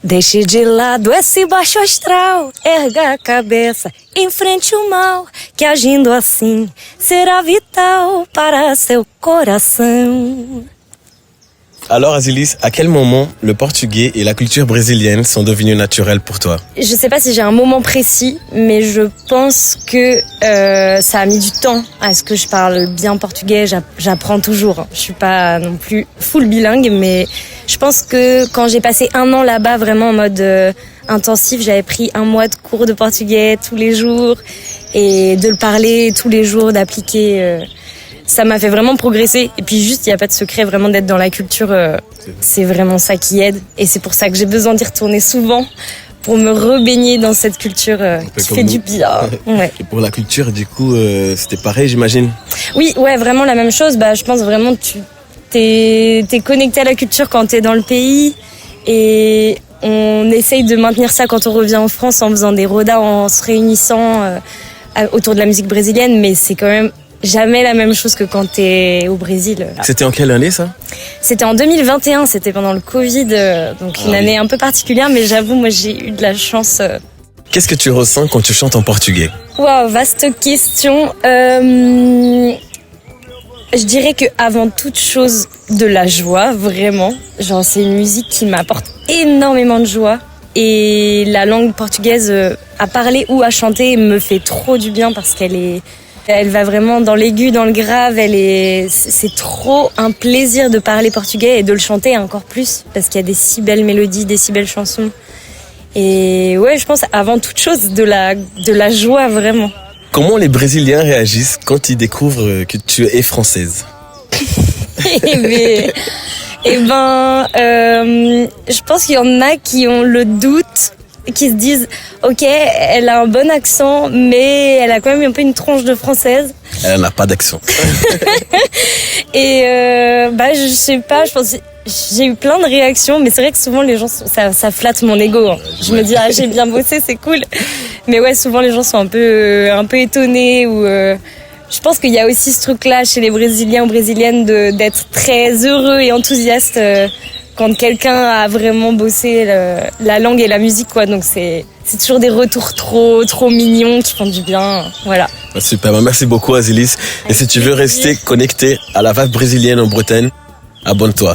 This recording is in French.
Deixe de lado esse baixo astral, erga a cabeça, enfrente o mal, que agindo assim será vital para seu coração. Alors Azilis, à quel moment le portugais et la culture brésilienne sont devenus naturels pour toi? Je sais pas si j'ai un moment précis, mais je pense que ça a mis du temps à ce que je parle bien portugais. J'apprends toujours. Je suis pas non plus full bilingue, mais je pense que quand j'ai passé 1 an là-bas, vraiment en mode intensif, j'avais pris 1 mois de cours de portugais tous les jours et de le parler tous les jours, d'appliquer. Ça m'a fait vraiment progresser. Et puis juste, il n'y a pas de secret, vraiment d'être dans la culture, c'est vraiment ça qui aide. Et c'est pour ça que j'ai besoin d'y retourner souvent pour me rebaigner dans cette culture qui fait du bien. Ouais. Et pour la culture, du coup, c'était pareil, j'imagine? Oui, ouais, vraiment la même chose. Je pense vraiment que t'es connecté à la culture quand t'es dans le pays. Et on essaye de maintenir ça quand on revient en France en faisant des rodas, en se réunissant autour de la musique brésilienne. Mais c'est quand même jamais la même chose que quand t'es au Brésil. C'était en quelle année ça? C'était en 2021, c'était pendant le Covid, donc une année un peu particulière, mais j'avoue, moi j'ai eu de la chance. Qu'est-ce que tu ressens quand tu chantes en portugais? Waouh, vaste question. Je dirais que avant toute chose, de la joie, vraiment. Genre c'est une musique qui m'apporte énormément de joie. Et la langue portugaise, à parler ou à chanter, me fait trop du bien parce elle va vraiment dans l'aigu, dans le grave. C'est trop un plaisir de parler portugais et de le chanter encore plus parce qu'il y a des si belles mélodies, des si belles chansons. Et ouais, je pense avant toute chose de la joie vraiment. Comment les Brésiliens réagissent quand ils découvrent que tu es française? Je pense qu'il y en a qui ont le doute, qui se disent ok, elle a un bon accent, mais elle a quand même un peu une tronche de française. Elle n'a pas d'accent. Et je sais pas, je pense j'ai eu plein de réactions, mais c'est vrai que souvent les gens ça flatte mon ego. Hein. Je me dis j'ai bien bossé, c'est cool. Mais ouais, souvent les gens sont un peu étonnés ou je pense qu'il y a aussi ce truc-là chez les Brésiliens ou Brésiliennes d'être très heureux et enthousiaste quand quelqu'un a vraiment bossé la langue et la musique, quoi. Donc c'est toujours des retours trop mignons qui font du bien. Voilà. Super, merci beaucoup Azilis. Et si tu veux rester connecté à la vague brésilienne en Bretagne, abonne-toi.